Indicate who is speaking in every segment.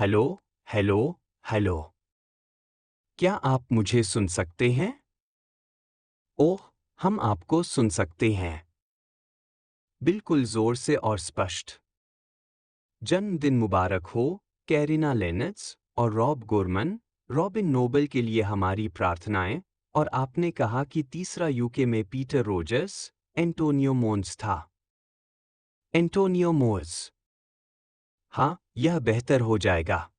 Speaker 1: Hello, hello, hello. क्या आप मुझे सुन सकते हैं? ओह, हम आपको सुन सकते हैं। बिल्कुल जोर से और स्पष्ट। जन्मदिन मुबारक हो, कैरिना लेनिट्ज और रॉब गोरमन। रॉबिन नोबल के लिए हमारी प्रार्थनाएं। और आपने कहा कि तीसरा यूके में पीटर रोजर्स, एंटोनियो मोन्स था। Antonio Morse. हाँ, यह बेहतर हो जाएगा।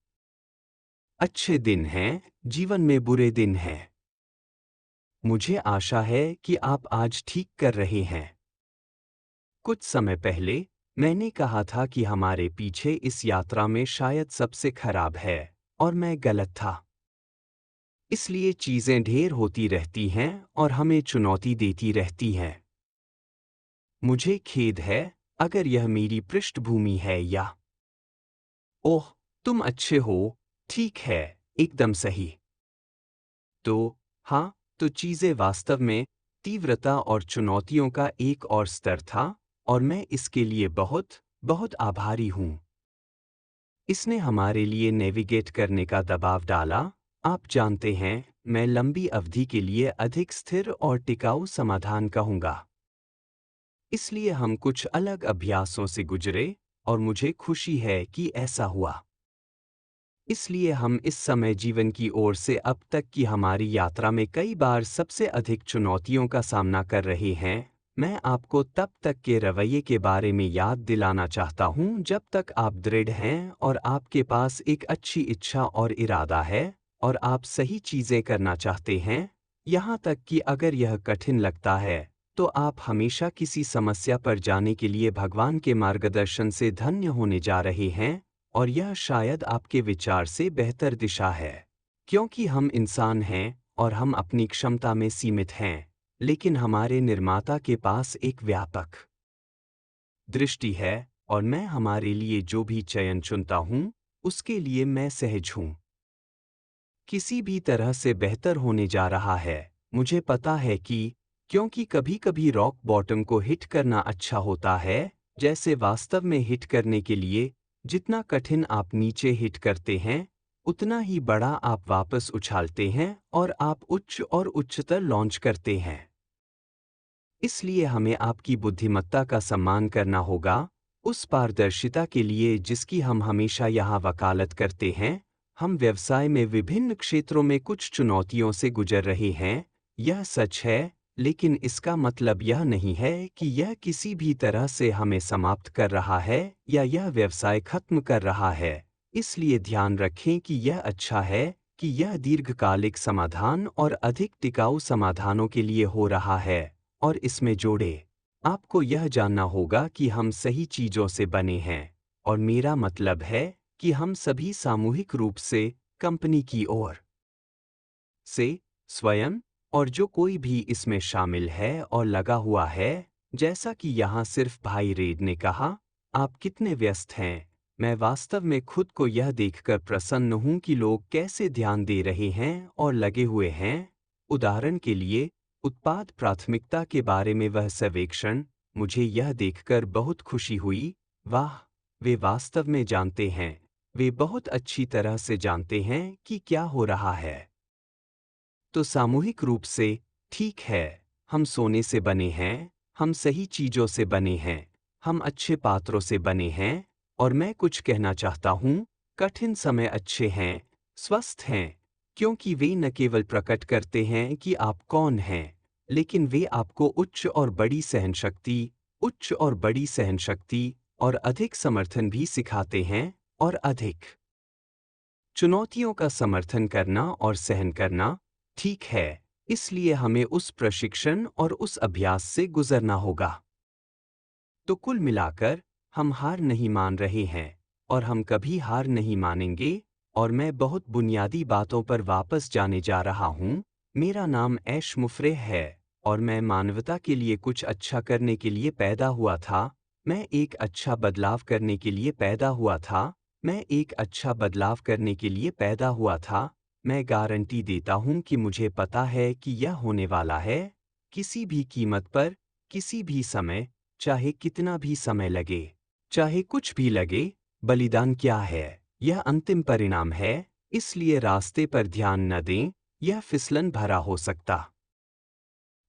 Speaker 1: अच्छे दिन हैं, जीवन में बुरे दिन हैं। मुझे आशा है कि आप आज ठीक कर रहे हैं। कुछ समय पहले मैंने कहा था कि हमारे पीछे इस यात्रा में शायद सबसे खराब है, और मैं गलत था। इसलिए चीजें ढेर होती रहती हैं और हमें चुनौती देती रहती हैं। मुझे खेद है अगर यह मेरी पृष्ठभूमि है या। ओह, तुम अच्छे हो, ठीक है, एकदम सही। तो हाँ, तो चीजें वास्तव में तीव्रता और चुनौतियों का एक और स्तर था, और मैं इसके लिए बहुत, बहुत आभारी हूँ। इसने हमारे लिए नेविगेट करने का दबाव डाला। आप जानते हैं, मैं लंबी अवधि के लिए अधिक स्थिर और टिकाऊ समाधान कहूँगा। इसलिए हम कुछ अलग अभ्यासों से गुजरे, और मुझे खुशी है कि ऐसा हुआ। इसलिए हम इस समय जीवन की ओर से अब तक की हमारी यात्रा में कई बार सबसे अधिक चुनौतियों का सामना कर रहे हैं। मैं आपको तब तक के रवैये के बारे में याद दिलाना चाहता हूं जब तक आप दृढ़ हैं और आपके पास एक अच्छी इच्छा और इरादा है, और आप सही चीजें करना चाहते हैं। यहाँ तक कि अगर यह कठिन लगता है, तो आप हमेशा किसी समस्या पर जाने के लिए भगवान के मार्गदर्शन से धन्य होने जा रहे हैं। और यह शायद आपके विचार से बेहतर दिशा है। क्योंकि हम इंसान हैं और हम अपनी क्षमता में सीमित हैं, लेकिन हमारे निर्माता के पास एक व्यापक दृष्टि है, और मैं हमारे लिए जो भी चयन चुनता हूं, उसके लिए मैं सहज हूं। किसी भी तरह से बेहतर होने जा रहा है। मुझे पता है कि क्योंकि कभी-कभी रॉक बॉटम को हिट करना अच्छा होता है, जैसे वास्तव में हिट करने के लिए जितना कठिन आप नीचे हिट करते हैं, उतना ही बड़ा आप वापस उछालते हैं और आप उच्च और उच्चतर लॉन्च करते हैं। इसलिए हमें आपकी बुद्धिमत्ता का सम्मान करना होगा, उस पारदर्शिता के लिए जिसकी हम हमेशा यहाँ वकालत करते हैं। हम व्यवसाय में विभिन्न क्षेत्रों में कुछ चुनौतियों से गुजर रहे हैं, यह सच है, लेकिन इसका मतलब यह नहीं है कि यह किसी भी तरह से हमें समाप्त कर रहा है या यह व्यवसाय खत्म कर रहा है। इसलिए ध्यान रखें कि यह अच्छा है कि यह दीर्घकालिक समाधान और अधिक टिकाऊ समाधानों के लिए हो रहा है। और इसमें जोड़े, आपको यह जानना होगा कि हम सही चीजों से बने हैं, और मेरा मतलब है कि हम सभी सामूहिक रूप से कंपनी की ओर से स्वयं और जो कोई भी इसमें शामिल है और लगा हुआ है। जैसा कि यहाँ सिर्फ भाई रेड ने कहा, आप कितने व्यस्त हैं। मैं वास्तव में खुद को यह देखकर प्रसन्न हूँ कि लोग कैसे ध्यान दे रहे हैं और लगे हुए हैं। उदाहरण के लिए, उत्पाद प्राथमिकता के बारे में वह सर्वेक्षण, मुझे यह देखकर बहुत खुशी हुई। वाह, वे वास्तव में जानते हैं, वे बहुत अच्छी तरह से जानते हैं कि क्या हो रहा है। तो सामूहिक रूप से, ठीक है, हम सोने से बने हैं, हम सही चीजों से बने हैं, हम अच्छे पात्रों से बने हैं। और मैं कुछ कहना चाहता हूँ, कठिन समय अच्छे हैं, स्वस्थ हैं, क्योंकि वे न केवल प्रकट करते हैं कि आप कौन हैं, लेकिन वे आपको उच्च और बड़ी सहनशक्ति और अधिक समर्थन भी सिखाते हैं, और अधिक चुनौतियों का समर्थन करना और सहन करना। ठीक है, इसलिए हमें उस प्रशिक्षण और उस अभ्यास से गुजरना होगा। तो कुल मिलाकर, हम हार नहीं मान रहे हैं, और हम कभी हार नहीं मानेंगे। और मैं बहुत बुनियादी बातों पर वापस जाने जा रहा हूँ। मेरा नाम ऐश मुफरेह है, और मैं मानवता के लिए कुछ अच्छा करने के लिए पैदा हुआ था। मैं एक अच्छा बदलाव करने के लिए पैदा हुआ था। मैं एक अच्छा बदलाव करने के लिए पैदा हुआ था। मैं गारंटी देता हूँ कि मुझे पता है कि यह होने वाला है, किसी भी कीमत पर, किसी भी समय, चाहे कितना भी समय लगे, चाहे कुछ भी लगे। बलिदान क्या है? यह अंतिम परिणाम है, इसलिए रास्ते पर ध्यान न दें, यह फिसलन भरा हो सकता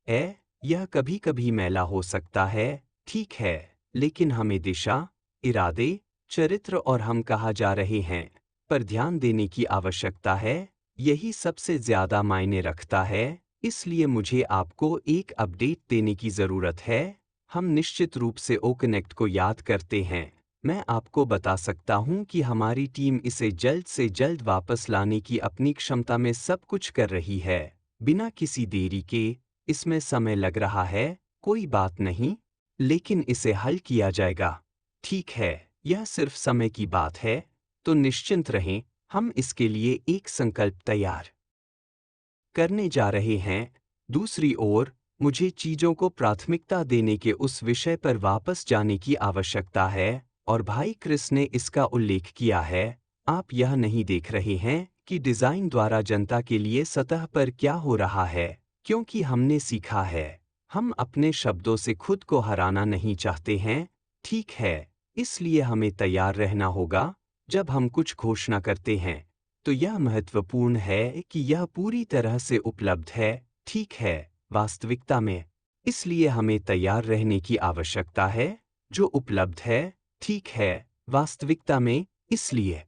Speaker 1: है, यह कभी कभी मैला हो सकता है, ठीक है, लेकिन हमें दिशा, इरादे, चरित्र और हम कहा जा रहे हैं पर ध्यान देने की आवश्यकता है, यही सबसे ज्यादा मायने रखता है, इसलिए मुझे आपको एक अपडेट देने की जरूरत है। हम निश्चित रूप से ओ कनेक्ट को याद करते हैं। मैं आपको बता सकता हूं कि हमारी टीम इसे जल्द से जल्द वापस लाने की अपनी क्षमता में सब कुछ कर रही है, बिना किसी देरी के। इसमें समय लग रहा है, कोई बात नहीं, लेकिन इसे हल किया जाएगा। ठीक है, यह सिर्फ समय की बात है, तो निश्चिंत रहें, हम इसके लिए एक संकल्प तैयार करने जा रहे हैं। दूसरी ओर, मुझे चीजों को प्राथमिकता देने के उस विषय पर वापस जाने की आवश्यकता है, और भाई क्रिस ने इसका उल्लेख किया है। आप यह नहीं देख रहे हैं कि डिजाइन द्वारा जनता के लिए सतह पर क्या हो रहा है, क्योंकि हमने सीखा है, हम अपने शब्दों से खुद को हराना नहीं चाहते हैं, ठीक है, इसलिए हमें तैयार रहना होगा। जब हम कुछ घोषणा करते हैं, तो यह महत्वपूर्ण है कि यह पूरी तरह से उपलब्ध है, ठीक है, वास्तविकता में। इसलिए हमें तैयार रहने की आवश्यकता है, जो उपलब्ध है, ठीक है, वास्तविकता में। इसलिए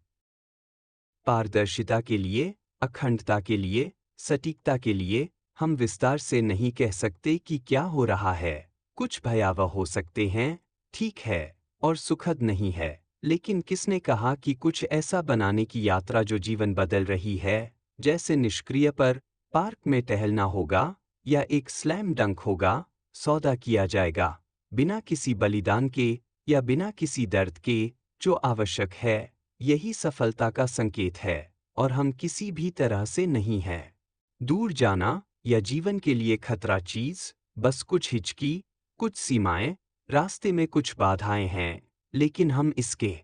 Speaker 1: पारदर्शिता के लिए, अखंडता के लिए, सटीकता के लिए, हम विस्तार से नहीं कह सकते कि क्या हो रहा है। कुछ भयावह हो सकते हैं, ठीक है, और सुखद नहीं है, लेकिन किसने कहा कि कुछ ऐसा बनाने की यात्रा जो जीवन बदल रही है, जैसे निष्क्रिय पर पार्क में टहलना होगा, या एक स्लैम डंक होगा, सौदा किया जाएगा, बिना किसी बलिदान के या बिना किसी दर्द के, जो आवश्यक है, यही सफलता का संकेत है, और हम किसी भी तरह से नहीं हैं। दूर जाना या जीवन के लिए खतरा चीज, बस कुछ हिचकी, कुछ सीमाएं, रास्ते में कुछ बाधाएं हैं, लेकिन हम इसके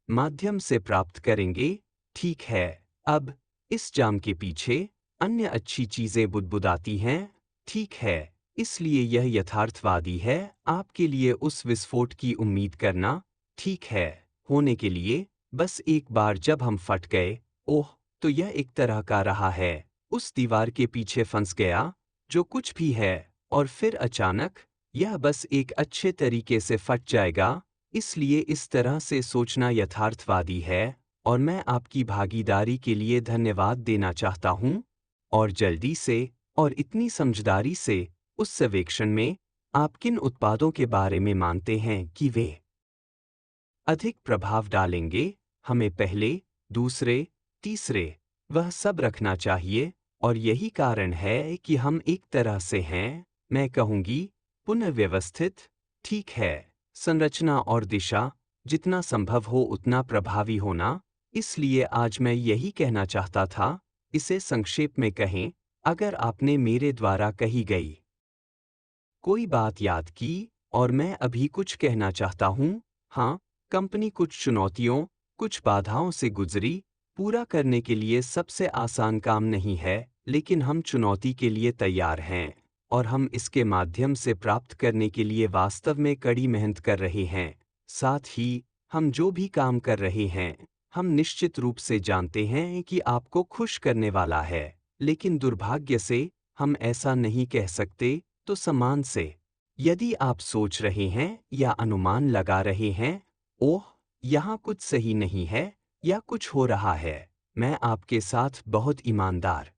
Speaker 1: माध्यम से प्राप्त करेंगे, ठीक है। अब इस जाम के पीछे अन्य अच्छी चीजें बुदबुदाती हैं, ठीक है, इसलिए यह यथार्थवादी है आपके लिए उस विस्फोट की उम्मीद करना, ठीक है, होने के लिए। बस एक बार जब हम फट गए, ओह, तो यह एक तरह का रहा है, उस दीवार के पीछे फंस गया, जो कुछ भी है, और फिर अचानक यह बस एक अच्छे तरीके से फट जाएगा। इसलिए इस तरह से सोचना यथार्थवादी है, और मैं आपकी भागीदारी के लिए धन्यवाद देना चाहता हूं। और जल्दी से और इतनी समझदारी से उस सर्वेक्षण में आप किन उत्पादों के बारे में मानते हैं कि वे अधिक प्रभाव डालेंगे, हमें पहले, दूसरे, तीसरे, वह सब रखना चाहिए, और यही कारण है कि हम एक तरह से हैं, मैं कहूंगी, पुनर्व्यवस्थित, ठीक है, संरचना और दिशा, जितना संभव हो उतना प्रभावी होना। इसलिए आज मैं यही कहना चाहता था, इसे संक्षेप में कहें, अगर आपने मेरे द्वारा कही गई कोई बात याद की, और मैं अभी कुछ कहना चाहता हूं, हाँ, कंपनी कुछ चुनौतियों, कुछ बाधाओं से गुजरी, पूरा करने के लिए सबसे आसान काम नहीं है, लेकिन हम चुनौती के लिए तैयार हैं, और हम इसके माध्यम से प्राप्त करने के लिए वास्तव में कड़ी मेहनत कर रहे हैं। साथ ही, हम जो भी काम कर रहे हैं, हम निश्चित रूप से जानते हैं कि आपको खुश करने वाला है, लेकिन दुर्भाग्य से, हम ऐसा नहीं कह सकते, तो सम्मान से। यदि आप सोच रहे हैं या अनुमान लगा रहे हैं, ओह, यहाँ कुछ सही नहीं है, या कुछ हो रहा है, मैं आपके साथ बहुत ईमानदार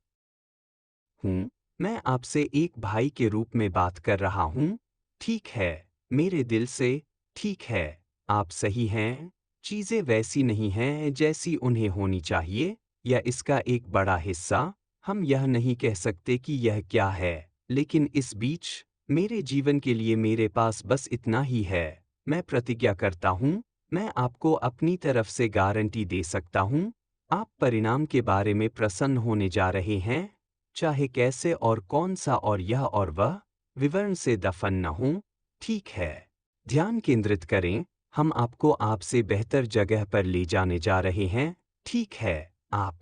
Speaker 1: हूँ, मैं आपसे एक भाई के रूप में बात कर रहा हूँ, ठीक है, मेरे दिल से, ठीक है, आप सही हैं, चीज़ें वैसी नहीं हैं जैसी उन्हें होनी चाहिए, या इसका एक बड़ा हिस्सा, हम यह नहीं कह सकते कि यह क्या है, लेकिन इस बीच, मेरे जीवन के लिए मेरे पास बस इतना ही है। मैं प्रतिज्ञा करता हूँ, मैं आपको अपनी तरफ से गारंटी दे सकता हूँ, आप परिणाम के बारे में प्रसन्न होने जा रहे हैं, चाहे कैसे और कौन सा और यह और वह, विवरण से दफन न हो, ठीक है। ध्यान केंद्रित करें, हम आपको आपसे बेहतर जगह पर ले जाने जा रहे हैं, ठीक है, आप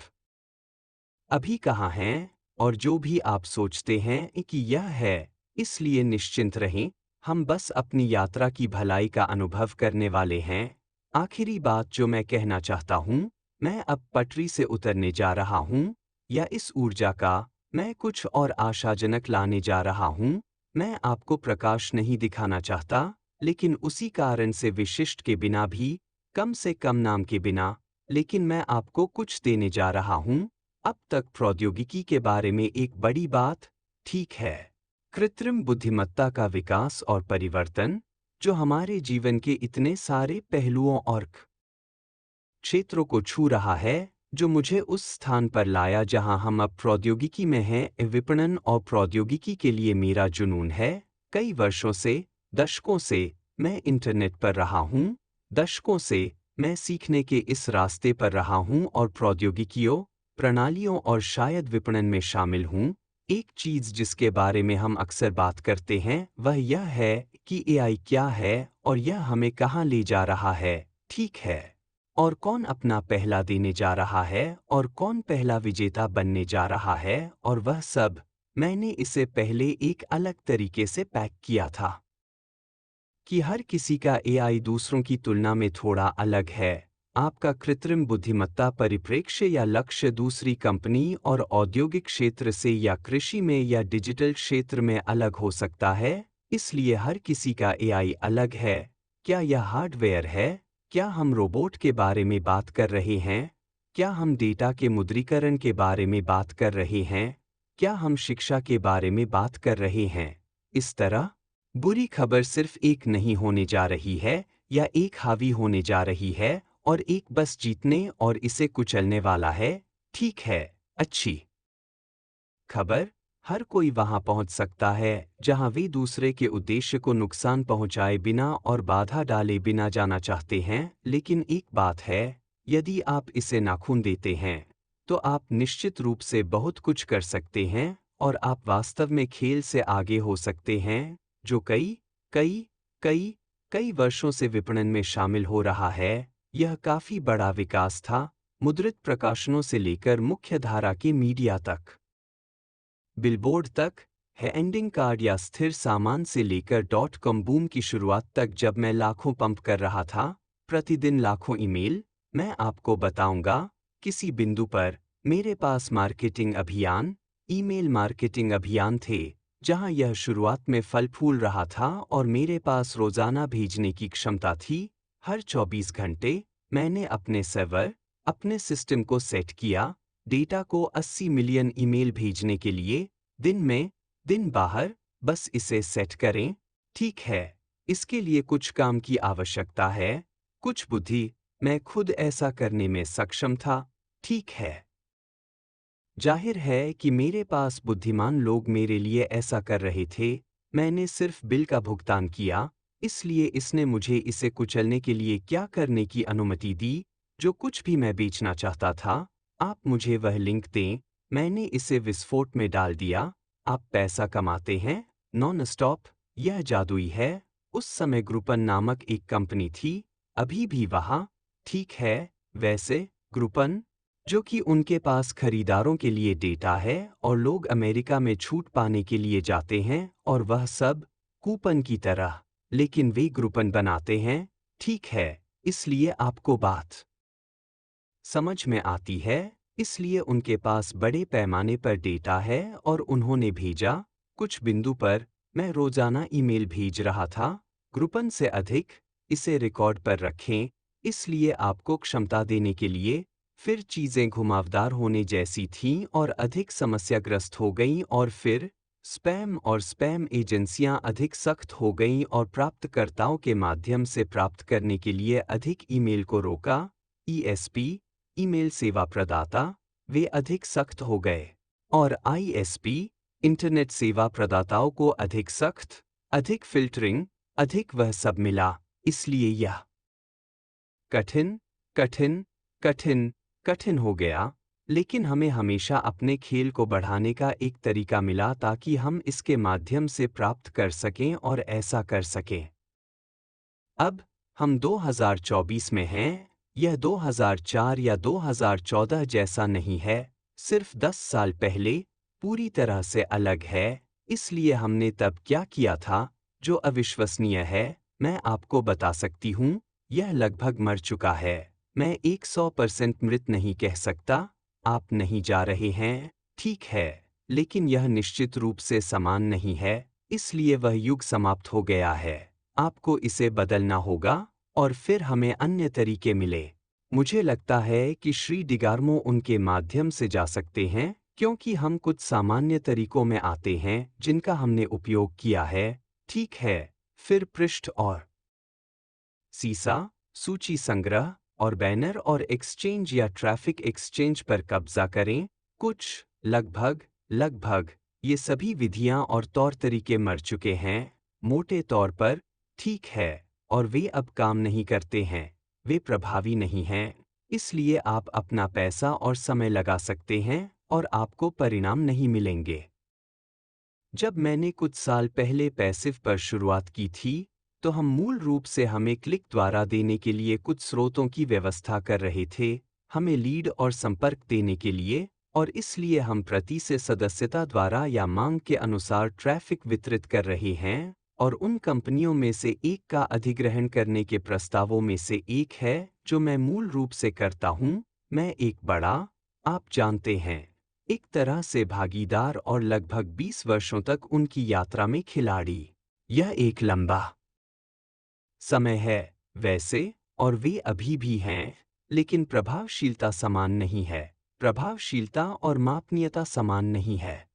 Speaker 1: अभी कहाँ हैं, और जो भी आप सोचते हैं कि यह है, इसलिए निश्चिंत रहें, हम बस अपनी यात्रा की भलाई का अनुभव करने वाले हैं। आखिरी बात जो मैं कहना चाहता हूँ, मैं अब पटरी से उतरने जा रहा हूँ, या इस ऊर्जा का मैं कुछ और आशाजनक लाने जा रहा हूँ। मैं आपको प्रकाश नहीं दिखाना चाहता, लेकिन उसी कारण से विशिष्ट के बिना भी, कम से कम नाम के बिना, लेकिन मैं आपको कुछ देने जा रहा हूँ। अब तक प्रौद्योगिकी के बारे में एक बड़ी बात, ठीक है, कृत्रिम बुद्धिमत्ता का विकास और परिवर्तन, जो हमारे जीवन के इतने सारे पहलुओं और क्षेत्रों को छू रहा है, जो मुझे उस स्थान पर लाया जहां हम अब प्रौद्योगिकी में हैं। विपणन और प्रौद्योगिकी के लिए मेरा जुनून है। कई वर्षों से, दशकों से, मैं इंटरनेट पर रहा हूं। दशकों से, मैं सीखने के इस रास्ते पर रहा हूं और प्रौद्योगिकियों, प्रणालियों और शायद विपणन में शामिल हूं। एक चीज जिसके बारे में हम अक्सर बात करते हैं, वह यह है कि एआई क्या है और यह हमें कहां ले जा रहा है, ठीक है? और कौन अपना पहला देने जा रहा है और कौन पहला विजेता बनने जा रहा है, और वह सब, मैंने इसे पहले एक अलग तरीके से पैक किया था कि हर किसी का एआई दूसरों की तुलना में थोड़ा अलग है। आपका कृत्रिम बुद्धिमत्ता परिप्रेक्ष्य या लक्ष्य दूसरी कंपनी और औद्योगिक क्षेत्र से या कृषि में या डिजिटल क्षेत्र में अलग हो सकता है, इसलिए हर किसी का एआई अलग है। क्या यह हार्डवेयर है? क्या हम रोबोट के बारे में बात कर रहे हैं? क्या हम डेटा के मुद्रीकरण के बारे में बात कर रहे हैं? क्या हम शिक्षा के बारे में बात कर रहे हैं? इस तरह, बुरी खबर सिर्फ एक नहीं होने जा रही है, या एक हावी होने जा रही है, और एक बस जीतने और इसे कुचलने वाला है, ठीक है। अच्छी खबर, हर कोई वहां पहुंच सकता है जहां वे दूसरे के उद्देश्य को नुकसान पहुंचाए बिना और बाधा डाले बिना जाना चाहते हैं। लेकिन एक बात है, यदि आप इसे नाखून देते हैं, तो आप निश्चित रूप से बहुत कुछ कर सकते हैं, और आप वास्तव में खेल से आगे हो सकते हैं, जो कई कई कई कई वर्षों से विपणन में शामिल हो रहा है। यह काफी बड़ा विकास था, मुद्रित प्रकाशनों से लेकर मुख्यधारा के मीडिया तक, बिलबोर्ड तक, है एंडिंग कार्ड या स्थिर सामान से लेकर .com बूम की शुरुआत तक। जब मैं लाखों पंप कर रहा था, प्रतिदिन लाखों ईमेल, मैं आपको बताऊंगा, किसी बिंदु पर मेरे पास मार्केटिंग अभियान, ईमेल मार्केटिंग अभियान थे, जहां यह शुरुआत में फल फूल रहा था और मेरे पास रोजाना भेजने की क्षमता थी। हर 24 घंटे, मैंने अपने सर्वर, अपने सिस्टम को सेट किया, डेटा को 80 मिलियन ईमेल भेजने के लिए, दिन में, दिन बाहर, बस इसे सेट करें, ठीक है। इसके लिए कुछ काम की आवश्यकता है, कुछ बुद्धि, मैं खुद ऐसा करने में सक्षम था, ठीक है। जाहिर है कि मेरे पास बुद्धिमान लोग मेरे लिए ऐसा कर रहे थे, मैंने सिर्फ बिल का भुगतान किया, इसलिए इसने मुझे इसे कुचलने के लिए क्या करने की अनुमति दी, जो कुछ भी मैं बेचना चाहता था। आप मुझे वह लिंक दें, मैंने इसे विस्फोट में डाल दिया, आप पैसा कमाते हैं, नॉन स्टॉप, यह जादुई है। उस समय ग्रुपन नामक एक कंपनी थी, अभी भी वहाँ, ठीक है, वैसे, ग्रुपन, जो कि उनके पास खरीदारों के लिए डेटा है और लोग अमेरिका में छूट पाने के लिए जाते हैं और वह सब, कूपन की तरह, लेकिन वे ग्रुपन बनाते हैं, ठीक है, इसलिए आपको बात समझ में आती है। इसलिए उनके पास बड़े पैमाने पर डेटा है और उन्होंने भेजा, कुछ बिंदु पर, मैं रोजाना ईमेल भेज रहा था, ग्रुपन से अधिक, इसे रिकॉर्ड पर रखें, इसलिए आपको क्षमता देने के लिए, फिर चीजें घुमावदार होने जैसी थीं और अधिक समस्याग्रस्त हो गईं, और फिर स्पैम और स्पैम एजेंसियां अधिक सख्त हो गईं और प्राप्तकर्ताओं के माध्यम से प्राप्त करने के लिए अधिक ईमेल को रोका। ईएसपी, ईमेल सेवा प्रदाता, वे अधिक सख्त हो गए, और आईएसपी, इंटरनेट सेवा प्रदाताओं को अधिक सख्त, अधिक फिल्टरिंग, अधिक वह सब मिला, इसलिए यह कठिन कठिन कठिन कठिन हो गया, लेकिन हमें हमेशा अपने खेल को बढ़ाने का एक तरीका मिला ताकि हम इसके माध्यम से प्राप्त कर सकें और ऐसा कर सकें। अब हम 2024 में हैं, यह 2004 या 2014 जैसा नहीं है, सिर्फ 10 साल पहले, पूरी तरह से अलग है। इसलिए हमने तब क्या किया था, जो अविश्वसनीय है, मैं आपको बता सकती हूँ, यह लगभग मर चुका है। मैं 100% मृत नहीं कह सकता। आप नहीं जा रहे हैं, ठीक है, लेकिन यह निश्चित रूप से समान नहीं है, इसलिए वह युग समाप्त हो गया है। आपको इसे बदलना होगा और फिर हमें अन्य तरीके मिले। मुझे लगता है कि श्री डिगार्मो उनके माध्यम से जा सकते हैं, क्योंकि हम कुछ सामान्य तरीकों में आते हैं जिनका हमने उपयोग किया है। ठीक है, फिर पृष्ठ और सीसा, सूची संग्रह और बैनर और एक्सचेंज या ट्रैफिक एक्सचेंज पर कब्जा करें। लगभग ये सभी विधियां और तौर तरीके मर चुके हैं, मोटे तौर पर, ठीक है, और वे अब काम नहीं करते हैं, वे प्रभावी नहीं हैं, इसलिए आप अपना पैसा और समय लगा सकते हैं और आपको परिणाम नहीं मिलेंगे। जब मैंने कुछ साल पहले पैसिव पर शुरुआत की थी, तो हम मूल रूप से हमें क्लिक द्वारा देने के लिए कुछ स्रोतों की व्यवस्था कर रहे थे, हमें लीड और संपर्क देने के लिए, और इसलिए हम प्रति से सदस्यता द्वारा या मांग के अनुसार ट्रैफिक वितरित कर रहे हैं, और उन कंपनियों में से एक का अधिग्रहण करने के प्रस्तावों में से एक है जो मैं मूल रूप से करता हूं। मैं एक बड़ा, आप जानते हैं, एक तरह से भागीदार और लगभग 20 वर्षों तक उनकी यात्रा में खिलाड़ी। यह एक लंबा समय है, वैसे, और वे अभी भी हैं, लेकिन प्रभावशीलता समान नहीं है। प्रभावशीलता और मापनीयता समान नहीं है।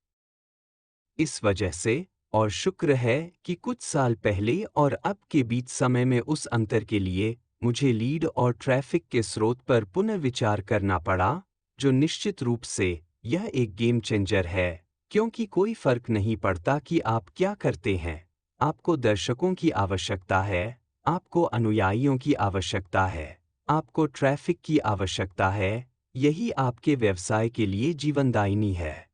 Speaker 1: इस वजह से, और शुक्र है कि कुछ साल पहले और अब के बीच समय में उस अंतर के लिए, मुझे लीड और ट्रैफिक के स्रोत पर पुनर्विचार करना पड़ा, जो निश्चित रूप से, यह एक गेम चेंजर है, क्योंकि कोई फर्क नहीं पड़ता कि आप क्या करते हैं। आपको दर्शकों की आवश्यकता है, आपको अनुयायियों की आवश्यकता है, आपको ट्रैफिक की आवश्यकता है, यही आपके व्यवसाय के लिए जीवनदायिनी है।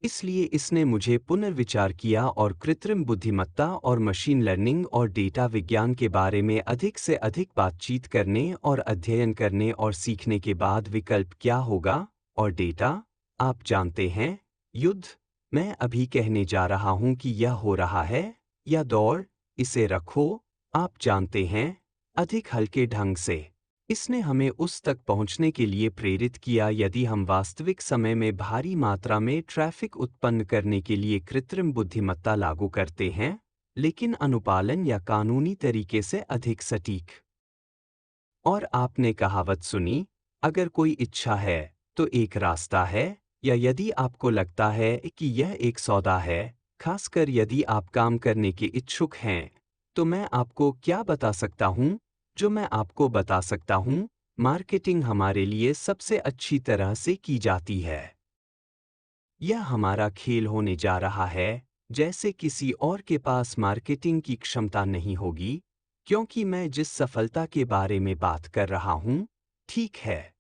Speaker 1: इसलिए इसने मुझे पुनर्विचार किया और कृत्रिम बुद्धिमत्ता और मशीन लर्निंग और डेटा विज्ञान के बारे में अधिक से अधिक बातचीत करने और अध्ययन करने और सीखने के बाद विकल्प क्या होगा, और डेटा, आप जानते हैं, युद्ध, मैं अभी कहने जा रहा हूं कि यह हो रहा है, या दौड़, इसे रखो, आप जानते हैं, अधिक हल्के ढंग से। इसने हमें उस तक पहुंचने के लिए प्रेरित किया यदि हम वास्तविक समय में भारी मात्रा में ट्रैफिक उत्पन्न करने के लिए कृत्रिम बुद्धिमत्ता लागू करते हैं, लेकिन अनुपालन या कानूनी तरीके से अधिक सटीक। और आपने कहावत सुनी, अगर कोई इच्छा है, तो एक रास्ता है, या यदि आपको लगता है कि यह एक सौदा है, खासकर यदि आप काम करने के इच्छुक हैं, तो मैं आपको क्या बता सकता हूं, जो मैं आपको बता सकता हूं, मार्केटिंग हमारे लिए सबसे अच्छी तरह से की जाती है। यह हमारा खेल होने जा रहा है, जैसे किसी और के पास मार्केटिंग की क्षमता नहीं होगी, क्योंकि मैं जिस सफलता के बारे में बात कर रहा हूं, ठीक है,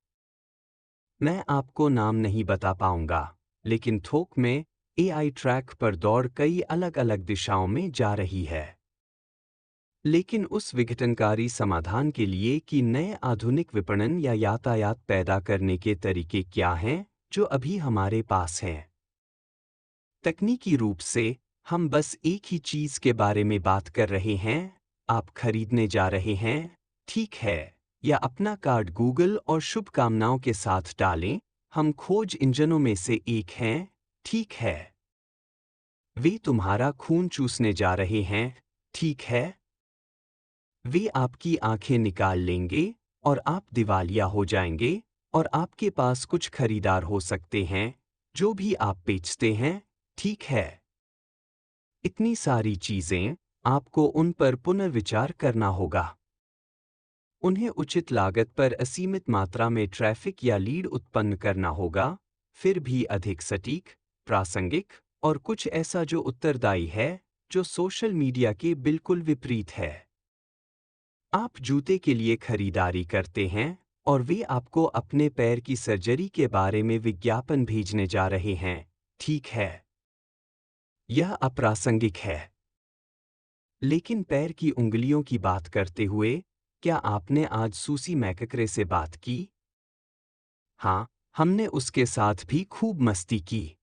Speaker 1: मैं आपको नाम नहीं बता पाऊंगा, लेकिन थोक में एआई ट्रैक पर दौड़ कई अलग-अलग दिशाओं में जा रही है। लेकिन उस विघटनकारी समाधान के लिए कि नए आधुनिक विपणन या यातायात पैदा करने के तरीके क्या हैं, जो अभी हमारे पास हैं। तकनीकी रूप से, हम बस एक ही चीज के बारे में बात कर रहे हैं, आप खरीदने जा रहे हैं, ठीक है, या अपना कार्ड गूगल और शुभकामनाओं के साथ डालें, हम खोज इंजनों में से एक हैं, ठीक है। वे तुम्हारा खून चूसने जा रहे हैं, ठीक है। वे आपकी आंखें निकाल लेंगे, और आप दिवालिया हो जाएंगे, और आपके पास कुछ खरीदार हो सकते हैं, जो भी आप बेचते हैं, ठीक है। इतनी सारी चीजें, आपको उन पर पुनर्विचार करना होगा। उन्हें उचित लागत पर असीमित मात्रा में ट्रैफिक या लीड उत्पन्न करना होगा, फिर भी अधिक सटीक, प्रासंगिक, और कुछ ऐसा जो उत्तरदायी है, जो सोशल मीडिया के बिल्कुल विपरीत है। आप जूते के लिए खरीदारी करते हैं, और वे आपको अपने पैर की सर्जरी के बारे में विज्ञापन भेजने जा रहे हैं, ठीक है। यह अप्रासंगिक है। लेकिन पैर की उंगलियों की बात करते हुए, क्या आपने आज सूसी मैककरे से बात की? हाँ, हमने उसके साथ भी खूब मस्ती की।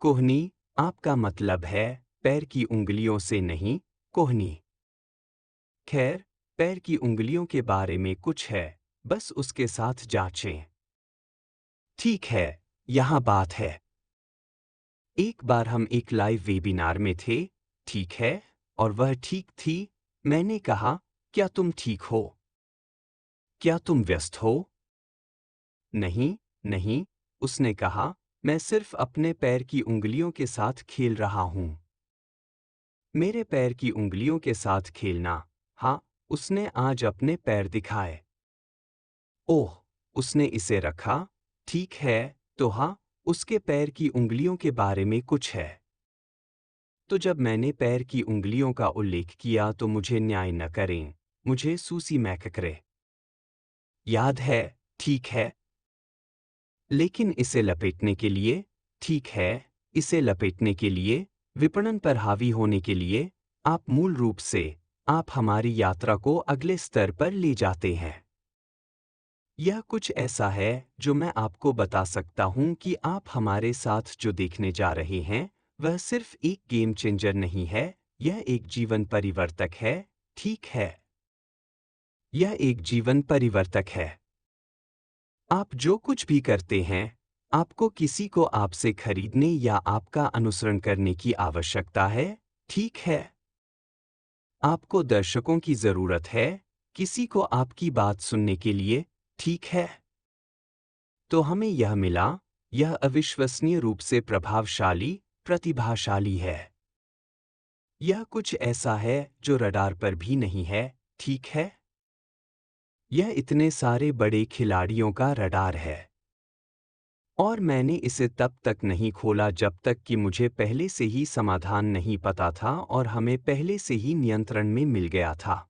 Speaker 1: कोहनी, आपका मतलब है, पैर की उंगलियों से नहीं, कोहनी। खैर, पैर की उंगलियों के बारे में कुछ है, बस उसके साथ जांचें। ठीक है, यहाँ बात है। एक बार हम एक लाइव वेबिनार में थे, ठीक है, और वह ठीक थी। मैंने कहा, क्या तुम ठीक हो? क्या तुम व्यस्त हो? नहीं, नहीं, उसने कहा, मैं सिर्फ अपने पैर की उंगलियों के साथ खेल रहा हूं। मेरे पैर की उंगलियों के साथ खेलना। हाँ, उसने आज अपने पैर दिखाए। ओह, उसने इसे रखा। ठीक है, तो हाँ, उसके पैर की उंगलियों के बारे में कुछ है। तो जब मैंने पैर की उंगलियों का उल्लेख किया तो मुझे न्याय न करें, मुझे सूसी मैककरे याद है, ठीक है। लेकिन इसे लपेटने के लिए, ठीक है, इसे लपेटने के लिए, विपणन पर हावी होने के लिए, आप मूल रूप से, आप हमारी यात्रा को अगले स्तर पर ले जाते हैं। यह कुछ ऐसा है जो मैं आपको बता सकता हूं कि आप हमारे साथ जो देखने जा रहे हैं, वह सिर्फ एक गेम चेंजर नहीं है, यह एक जीवन परिवर्तक है, ठीक है। यह एक जीवन परिवर्तक है। आप जो कुछ भी करते हैं, आपको किसी को आपसे खरीदने या आपका अनुसरण करने की आवश्यकता है, ठीक है। आपको दर्शकों की जरूरत है, किसी को आपकी बात सुनने के लिए, ठीक है। तो हमें यह मिला, यह अविश्वसनीय रूप से प्रभावशाली, प्रतिभाशाली है। यह कुछ ऐसा है जो रडार पर भी नहीं है, ठीक है। यह इतने सारे बड़े खिलाड़ियों का रडार है। और मैंने इसे तब तक नहीं खोला जब तक कि मुझे पहले से ही समाधान नहीं पता था और हमें पहले से ही नियंत्रण में मिल गया था।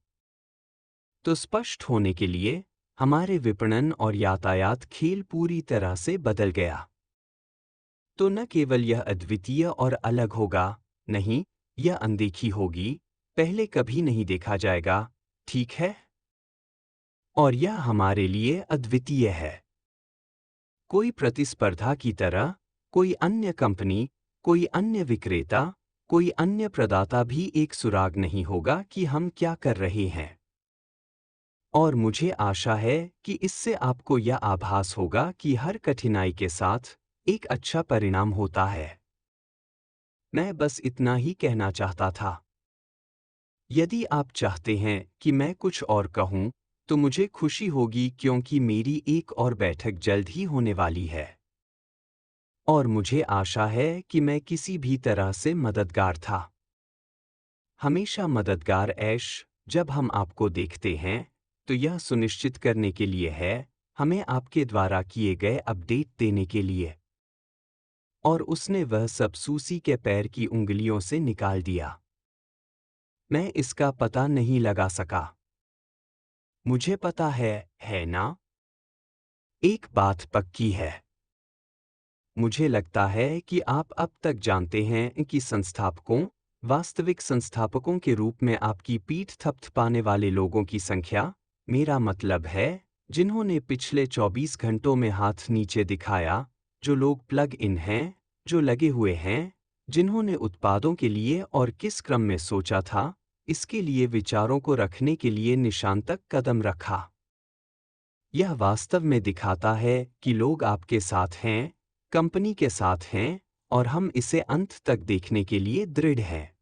Speaker 1: तो स्पष्ट होने के लिए, हमारे विपणन और यातायात खेल पूरी तरह से बदल गया। तो न केवल यह अद्वितीय और अलग होगा, नहीं, यह अनदेखी होगी, पहले कभी नहीं देखा जाएगा, ठीक है? और यह हमारे लिए अद्वितीय है। कोई प्रतिस्पर्धा की तरह, कोई अन्य कंपनी, कोई अन्य विक्रेता, कोई अन्य प्रदाता भी एक सुराग नहीं होगा कि हम क्या कर रहे हैं। और मुझे आशा है कि इससे आपको यह आभास होगा कि हर कठिनाई के साथ एक अच्छा परिणाम होता है। मैं बस इतना ही कहना चाहता था। यदि आप चाहते हैं कि मैं कुछ और कहूं, तो मुझे खुशी होगी क्योंकि मेरी एक और बैठक जल्द ही होने वाली है। और मुझे आशा है कि मैं किसी भी तरह से मददगार था। हमेशा मददगार ऐश, जब हम आपको देखते हैं, तो यह सुनिश्चित करने के लिए है, हमें आपके द्वारा किए गए अपडेट देने के लिए। और उसने वह सब सूसी के पैर की उंगलियों से निकाल दिया। मैं इसका पता नहीं लगा सका। मुझे पता है ना? एक बात पक्की है। मुझे लगता है कि आप अब तक जानते हैं कि संस्थापकों, वास्तविक संस्थापकों के रूप में आपकी पीठ थपथपाने वाले लोगों की संख्या, मेरा मतलब है, जिन्होंने पिछले 24 घंटों में हाथ नीचे दिखाया, जो लोग प्लग इन हैं, जो लगे हुए हैं, जिन्होंने उत्पादों के लिए और किस क्रम में सोचा था, इसके लिए विचारों को रखने के लिए निशान तक कदम रखा। यह वास्तव में दिखाता है कि लोग आपके साथ हैं, कंपनी के साथ हैं, और हम इसे अंत तक देखने के लिए दृढ़ हैं।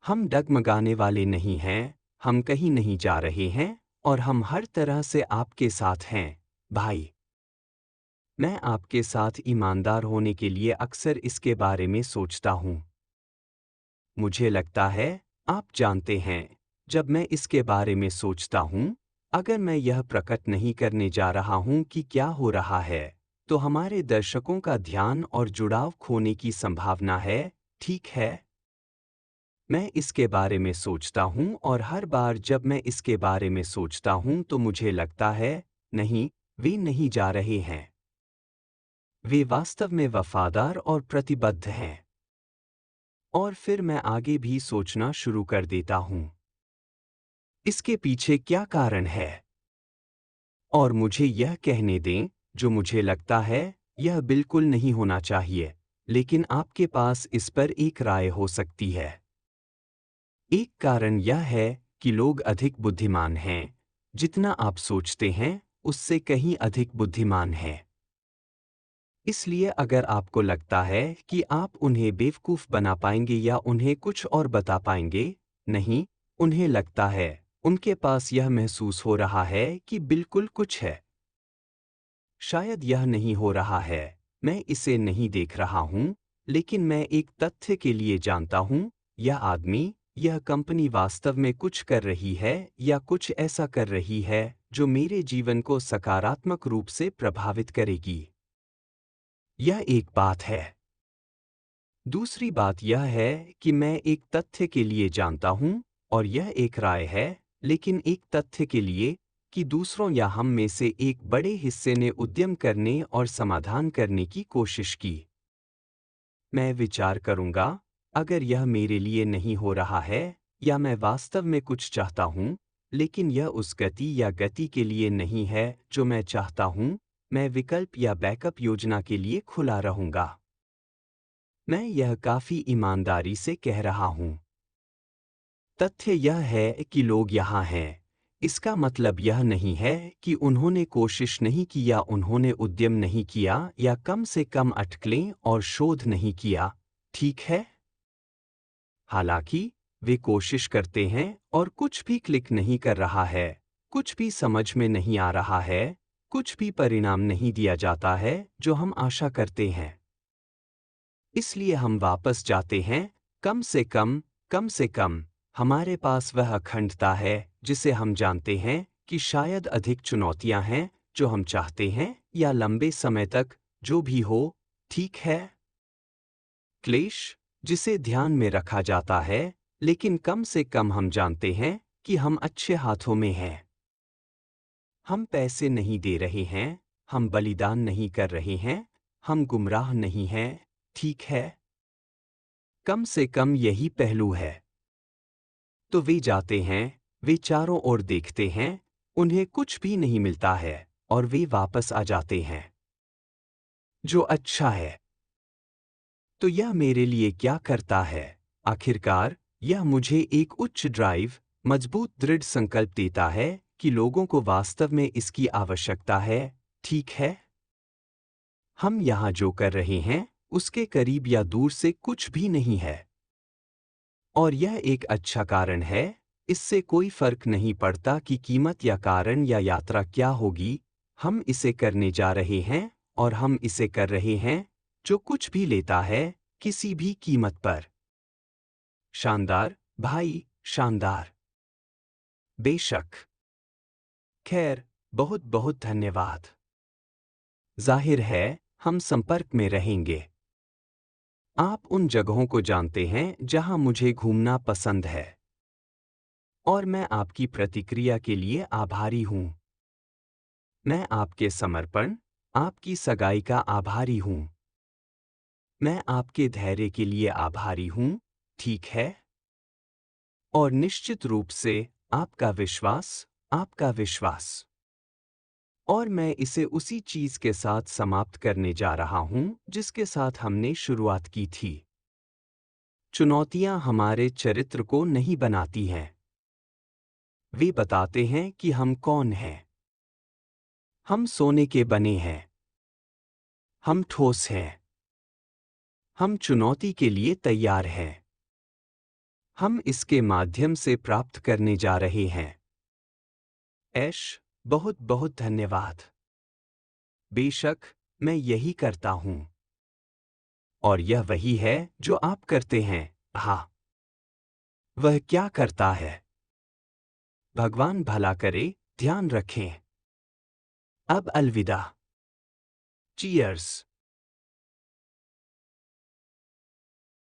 Speaker 1: हम डगमगाने वाले नहीं हैं, हम कहीं नहीं जा रहे हैं, और हम हर तरह से आपके साथ हैं, भाई। मैं आपके साथ ईमानदार होने के लिए अक्सर इसके बारे में सोचता हूँ। मुझे लगता है, आप जानते हैं, जब मैं इसके बारे में सोचता हूँ, अगर मैं यह प्रकट नहीं करने जा रहा हूँ कि क्या हो रहा है, तो हमारे दर्शकों का ध्यान और जुड़ाव खोने की संभावना है, ठीक है? मैं इसके बारे में सोचता हूँ और हर बार जब मैं इसके बारे में सोचता हूँ तो मुझे लगता है, नहीं, वे नहीं जा रहे हैं। वे वास्तव में वफादार और प्रतिबद्ध हैं। और फिर मैं आगे भी सोचना शुरू कर देता हूँ। इसके पीछे क्या कारण है? और मुझे यह कहने दें, जो मुझे लगता है, यह बिल्कुल नहीं होना चाहिए, लेकिन आपके पास इस पर एक राय हो सकती है। एक कारण यह है कि लोग अधिक बुद्धिमान हैं, जितना आप सोचते हैं उससे कहीं अधिक बुद्धिमान हैं। इसलिए अगर आपको लगता है कि आप उन्हें बेवकूफ़ बना पाएंगे या उन्हें कुछ और बता पाएंगे, नहीं, उन्हें लगता है, उनके पास यह महसूस हो रहा है कि बिल्कुल कुछ है। शायद यह नहीं हो रहा है, मैं इसे नहीं देख रहा हूं, लेकिन मैं एक तथ्य के लिए जानता हूं, यह आदमी, यह कंपनी वास्तव में कुछ कर रही है या कुछ ऐसा कर रही है जो मेरे जीवन को सकारात्मक रूप से प्रभावित करेगी। यह एक बात है। दूसरी बात यह है कि मैं एक तथ्य के लिए जानता हूं, और यह एक राय है, लेकिन एक तथ्य के लिए कि दूसरों या हम में से एक बड़े हिस्से ने उद्यम करने और समाधान करने की कोशिश की। मैं विचार करूंगा, अगर यह मेरे लिए नहीं हो रहा है, या मैं वास्तव में कुछ चाहता हूं, लेकिन यह उस गति या गति के लिए नहीं है जो मैं चाहता हूं, मैं विकल्प या बैकअप योजना के लिए खुला रहूंगा। मैं यह काफी ईमानदारी से कह रहा हूं। तथ्य यह है कि लोग यहाँ हैं। इसका मतलब यह नहीं है कि उन्होंने कोशिश नहीं की या उन्होंने उद्यम नहीं किया या कम से कम अटकलें और शोध नहीं किया, ठीक है? हालांकि, वे कोशिश करते हैं और कुछ भी क्लिक नहीं कर रहा है, कुछ भी समझ में नहीं आ रहा है, कुछ भी परिणाम नहीं दिया जाता है जो हम आशा करते हैं। इसलिए हम वापस जाते हैं, कम से कम, हमारे पास वह अखंडता है जिसे हम जानते हैं कि शायद अधिक चुनौतियां हैं जो हम चाहते हैं या लंबे समय तक, जो भी हो, ठीक है? क्लेश, जिसे ध्यान में रखा जाता है, लेकिन कम से कम हम जानते हैं कि हम अच्छे हाथों में हैं। हम पैसे नहीं दे रहे हैं, हम बलिदान नहीं कर रहे हैं, हम गुमराह नहीं हैं, ठीक है? कम से कम यही पहलू है। तो वे जाते हैं, वे चारों ओर देखते हैं, उन्हें कुछ भी नहीं मिलता है, और वे वापस आ जाते हैं। जो अच्छा है। तो यह मेरे लिए क्या करता है? आखिरकार, यह मुझे एक उच्च ड्राइव, मजबूत दृढ़ संकल्प देता है कि लोगों को वास्तव में इसकी आवश्यकता है, ठीक है? हम यहाँ जो कर रहे हैं, उसके करीब या दूर से कुछ भी नहीं है। और यह एक अच्छा कारण है, इससे कोई फर्क नहीं पड़ता कि कीमत या कारण या यात्रा क्या होगी, हम इसे करने जा रहे हैं, और हम इसे कर रहे हैं, जो कुछ भी लेता है, किसी भी कीमत पर। शानदार, भाई, शानदार। बेशक। खैर, बहुत बहुत धन्यवाद। जाहिर है, हम संपर्क में रहेंगे। आप उन जगहों को जानते हैं जहां मुझे घूमना पसंद है। और मैं आपकी प्रतिक्रिया के लिए आभारी हूं। मैं आपके समर्पण, आपकी सगाई का आभारी हूं। मैं आपके धैर्य के लिए आभारी हूं, ठीक है? और निश्चित रूप से, आपका विश्वास, आपका विश्वास। और मैं इसे उसी चीज के साथ समाप्त करने जा रहा हूं जिसके साथ हमने शुरुआत की थी। चुनौतियां हमारे चरित्र को नहीं बनाती हैं। वे बताते हैं कि हम कौन हैं। हम सोने के बने हैं। हम ठोस हैं। हम चुनौती के लिए तैयार हैं। हम इसके माध्यम से प्राप्त करने जा रहे हैं। ऐश, बहुत बहुत धन्यवाद। बेशक, मैं यही करता हूं। और यह वही है जो आप करते हैं, हाँ। वह क्या करता है? भगवान भला करे, ध्यान रखें। अब अलविदा। चीयर्स।